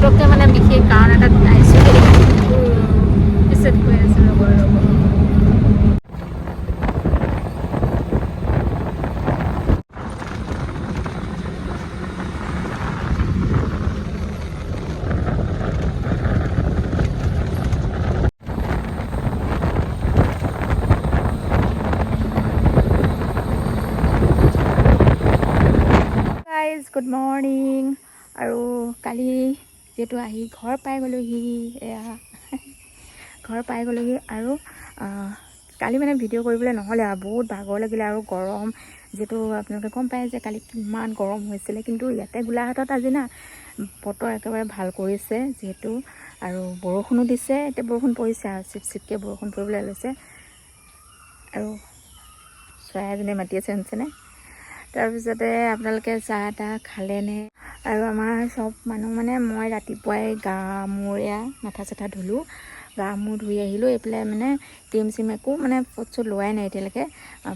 পটককৈ মানে বিশেষ কাৰণ এটাত আহিছোঁ পিছত কৈ আছোঁ লগৰ লগত। Good morning. আৰু কালি যিহেতু আহি ঘৰ পাই গ'লোহি, এয়া ঘৰ পাই গ'লোহি। আৰু কালি মানে ভিডিঅ' কৰিবলৈ নহ'লে আৰু বহুত ভাগৰ লাগিলে আৰু গৰম, যিহেতু আপোনালোকে গম পায় যে কালি কিমান গৰম হৈছিলে। কিন্তু ইয়াতে গোলাঘাটত আজি না বতৰ একেবাৰে ভাল কৰিছে যিহেতু, আৰু বৰষুণো দিছে। এতিয়া বৰষুণ পৰিছে আৰু চিপ চিপকৈ বৰষুণ পৰিবলৈ লৈছে। আৰু চৰাই এজনীয়ে মাতি আছে শুনিছেনে? তাৰপিছতে আপোনালোকে চাহ তাহ খালেনে? আৰু আমাৰ চব মানুহ মানে মই ৰাতিপুৱাই গা মূৰ এয়া মাথা চাথা ধুলোঁ, গা মূৰ ধুই আহিলোঁ। এইফালে মানে ক্ৰীম চিম একো মানে ফট চট লোৱাই নাই এতিয়ালৈকে।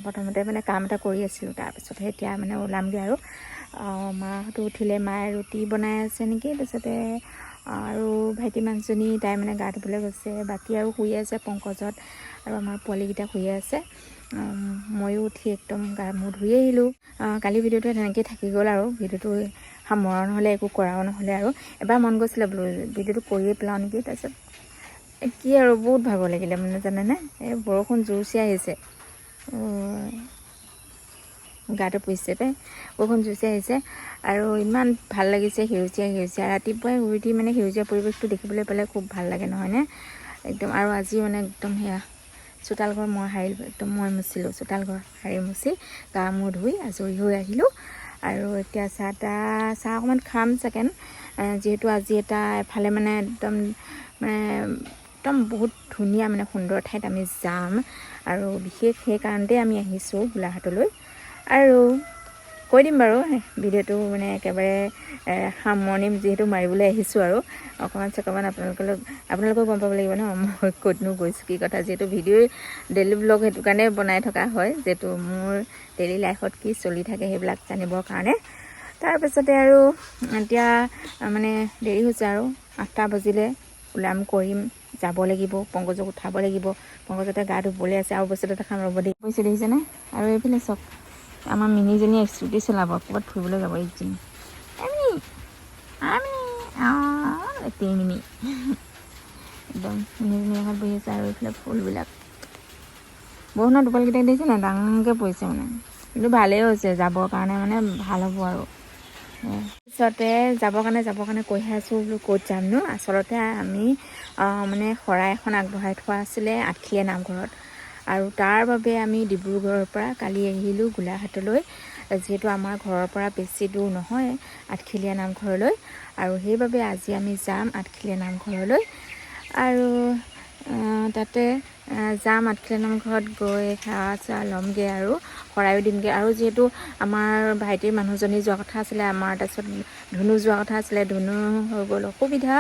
প্ৰথমতে মানে কাম এটা কৰি আছিলোঁ, তাৰপিছতহে এতিয়া মানে ওলামগৈ। আৰু মাহঁতো উঠিলে, মায়ে ৰুটি বনাই আছে নেকি। তাৰপিছতে আৰু ভাইটি মাকজনী তাই মানে গা ধুবলৈ গৈছে, বাকী আৰু শুই আছে পংকজত, আৰু আমাৰ পোৱালীকেইটা শুই আছে। ময়ো উঠি একদম গা মূৰ ধুই আহিলোঁ। কালি ভিডিঅ'টো তেনেকৈ থাকি গ'ল, আৰু ভিডিঅ'টো সামৰা নহ'লে, একো কৰাও নহ'লে। আৰু এবাৰ মন গৈছিলে বোলো ভিডিঅ'টো কৰিয়ে পেলাওঁ নেকি। তাৰপিছত কি আৰু বহুত ভাগৰ লাগিলে মানে জানেনে, এই বৰষুণ জোৰচে আহিছে, গাটো পুৰিছে পাই, বৰষুণ জোৰচে আহিছে। আৰু ইমান ভাল লাগিছে সেউজীয়া সেউজীয়া, ৰাতিপুৱাই শুই উঠি মানে সেউজীয়া পৰিৱেশটো দেখিবলৈ পালে খুব ভাল লাগে নহয়নে একদম। আৰু আজি মানে একদম সেয়া চোতাল ঘৰ মই সাৰিলোঁ, একদম মই মুচিলোঁ চোতাল ঘৰ সাৰি মুচি গা মূৰ ধুই আজৰি হৈ আহিলোঁ। আৰু এতিয়া চাহ অকণমান খাম চাগেন, যিহেতু আজি এফালে মানে একদম বহুত ধুনীয়া মানে সুন্দৰ ঠাইত আমি যাম, আৰু বিশেষ সেই কাৰণতে আমি আহিছোঁ গোলাঘাটলৈ। আৰু কৈ দিম বাৰু ভিডিঅ'টো মানে একেবাৰে সামৰণি যিহেতু মাৰিবলৈ আহিছোঁ, আৰু অকণমান আপোনালোকেও গম পাব লাগিব ন মই ক'তনো গৈছোঁ কি কথা। যিহেতু ভিডিঅ'ই ডেইলি ব্লগ সেইটো কাৰণে বনাই থকা হয়, যিহেতু মোৰ ডেইলি লাইফত কি চলি থাকে সেইবিলাক জানিবৰ কাৰণে। তাৰপিছতে আৰু এতিয়া মানে দেৰি হৈছে, আৰু 8টা বাজিলে ওলাম কৰিম, যাব লাগিব, পংকজক উঠাব লাগিব। পংকজতে গা ধুবলৈ আছে। আৰু বস্তু এটা খাম ৰ'ব দেই, কৈছে দেখিছেনে? আৰু এইফালে চব আমাৰ মিনিজনীয়ে স্কুটি চলাব, ক'ৰবাত ফুৰিবলৈ যাব। এইজনী মিনি একদম মিনিজনী এখন বহি আছে। আৰু এইফালে ফুলবিলাক বৰষুণৰ টোপালকেইটা দেখিছে নাই, ডাঙৰকৈ পৰিছে মানে, কিন্তু ভালেই হৈছে যাবৰ কাৰণে, মানে ভাল হ'ব। আৰু তাৰপিছতে যাবৰ কাৰণে কৈহে আছোঁ বোলো ক'ত যামনো। আচলতে আমি মানে শৰাই এখন আগবঢ়াই থোৱা আছিলে আঠখেলীয়া নামঘৰত, আৰু তাৰ বাবে আমি ডিব্ৰুগড়ৰ পৰা কালি আহিলোঁ গোলাঘাটলৈ, যিহেতু আমাৰ ঘৰৰ পৰা বেছি দূৰ নহয় আঠখেলীয়া নামঘৰলৈ। আৰু সেইবাবে আজি আমি যাম আঠখেলীয়া নামঘৰলৈ, আৰু তাতে যাম আঠখেলীয়া নামঘৰত গৈ সেৱা চেৱা ল'মগৈ, আৰু শৰাইও দিমগৈ। আৰু যিহেতু আমাৰ ভাইটিৰ মানুহজনী যোৱা কথা আছিলে আমাৰ, তাৰপিছত ধুনু যোৱা কথা আছিলে, ধুনু হৈ গ'ল অসুবিধা।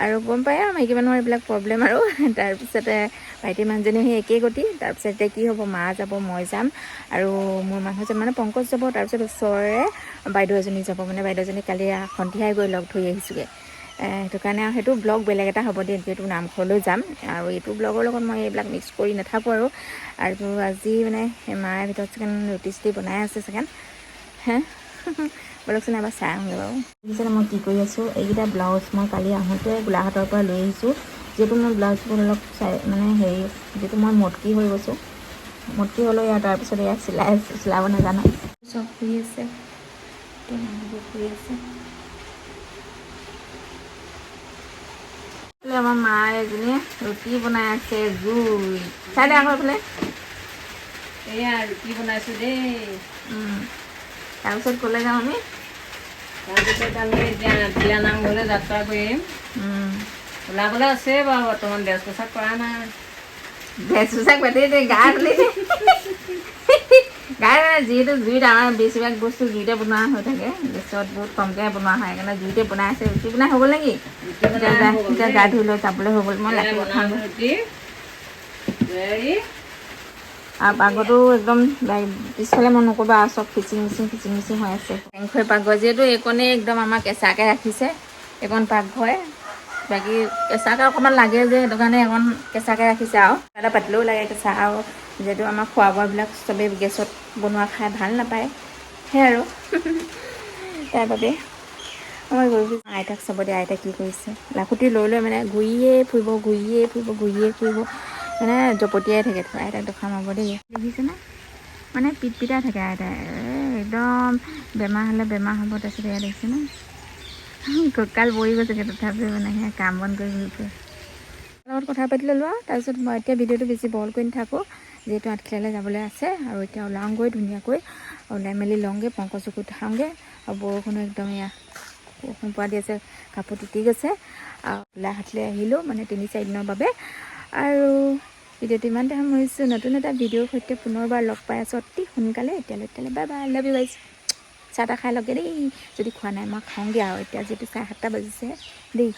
আৰু গম পায় আৰু মাইকী মানুহৰ এইবিলাক প্ৰব্লেম। আৰু তাৰপিছতে ভাইটিৰ মানুহজনী সেই একেই গতি। তাৰপিছত এতিয়া কি হ'ব, মা যাব, মই যাম, আৰু মোৰ মানুহজন মানে পংকজ যাব। তাৰপিছত ওচৰৰে বাইদেউ এজনী যাব, মানে বাইদেউজনী কালি সন্ধিয়াই গৈ লগ ধৰি আহিছোঁগৈ। সেইটো কাৰণে সেইটো ব্লগ বেলেগ এটা হ'ব দেই, যিহেতু নামঘৰলৈ যাম। আৰু এইটো ব্লগৰ লগত মই এইবিলাক মিক্স কৰি নাথাকোঁ। আৰু আজি মানে মায়ে ভিতৰত চাগেন ৰুটি চুটি বনাই আছে চাগেন, বলকচোন এবাৰ চাই আহোঁগৈ বাৰু। দেখিছেনে মই কি কৰি আছোঁ? এইকেইটা ব্লাউজ মই কালি আহোঁতে গোলাঘাটৰ পৰা লৈ আহিছোঁ, যিহেতু মই ব্লাউজবোৰ অলপ যিহেতু মই মটকি হৈ গৈছোঁ, মটকি হ'লেও ইয়াৰ তাৰপিছত ইয়াত চিলাব নাজানো। চব শুই আছে, শুই আছে। আমাৰ মা এজনীয়ে ৰুটি বনাই আছে, জুই চাই দে আকৌ এইফালে। এয়া ৰুটি বনাইছোঁ দেই। তাৰপিছত ক'লৈ যাওঁ আমি? তাৰপিছত আমি এতিয়া আঠখেলীয়া নামঘৰলৈ যাত্ৰা কৰিম। ওলাবলৈ আছে বাৰু, বৰ্তমান ড্ৰেছ পোছাক কৰা নাই। ড্ৰেছ পোছাক পাতি গা ধুলি গা যিহেতু জুইত আমাৰ বেছিভাগ বস্তু জুইতে বনোৱা হৈ থাকে, গেছত বহুত কমকৈ বনোৱা হয়, সেইকাৰণে জুইতে বনাই আছে। ৰুটি বনাই হৈ গ'ল নেকি? এতিয়া গা ধুই লৈ যাবলৈ হৈ গ'ল। মই লাঠি উঠাম ৰুটি আৰু পাকঘৰটো একদম পিছফালে মই নক'বা, চব খিচিং মিচিং হৈ আছে। টেংখৈ পাকঘৰ, যিহেতু এইকণেই একদম আমাৰ কেঁচাকৈ ৰাখিছে, এইকণ পাকঘৰ বাকী কেঁচাকৈ অকণমান লাগে যে সেইটো কাৰণে অকণ কেঁচাকৈ ৰাখিছে আৰু এটা পাতিলেও লাগে কেঁচা আৰু যিহেতু আমাৰ খোৱা বোৱাবিলাক চবেই গেছত বনোৱা খাই ভাল নাপায় সেয়াই আৰু তাৰ বাবে মই আইতাক চাব দিয়ে আইতাই কি কৰিছে লাখুটি লৈ লৈ মানে ঘূৰিয়ে ফুৰিব মানে জপতিয়াই থাকে আইতাক দেখাম হ'ব দেই দেখিছেনে মানে পিটপিটাই থাকে আইতাই একদম বেমাৰ হ'লে বেমাৰ হ'ব তাৰপিছত এয়া দেখিছেনে কঁকাল বহি গৈছেগৈ তথাপিও মানে সেয়া কাম বন কৰি ঘূৰি ফুৰে লগত কথা পাতি ল'লোঁ আৰু তাৰপিছত মই এতিয়া ভিডিঅ'টো বেছি বহল কৰি নাথাকোঁ যিহেতু আঠখেলীয়ালৈ যাবলৈ আছে আৰু এতিয়া ওলাওঁগৈ ধুনীয়াকৈ ওলাই মেলি লওঁগৈ পংকজ চকুত খাওঁগৈ আৰু বৰষুণো একদম এয়া বৰষুণ পোৱা দি আছে কাপোৰ তিতি গৈছে আৰু গোলাঘাটলৈ আহিলোঁ মানে 3-4 দিনৰ বাবে আৰু ভিডিঅ'টো ইমানতে সামৰিছোঁ নতুন এটা ভিডিঅ'ৰ সৈতে পুনৰবাৰ লগ পাই আছোঁ অতি সোনকালে এতিয়ালৈ bye bye love you guys চাহ তাহ খাই লগে দেই যদি খোৱা নাই মই খাওঁগৈ আৰু এতিয়া যিহেতু 7:30 বাজিছে দেই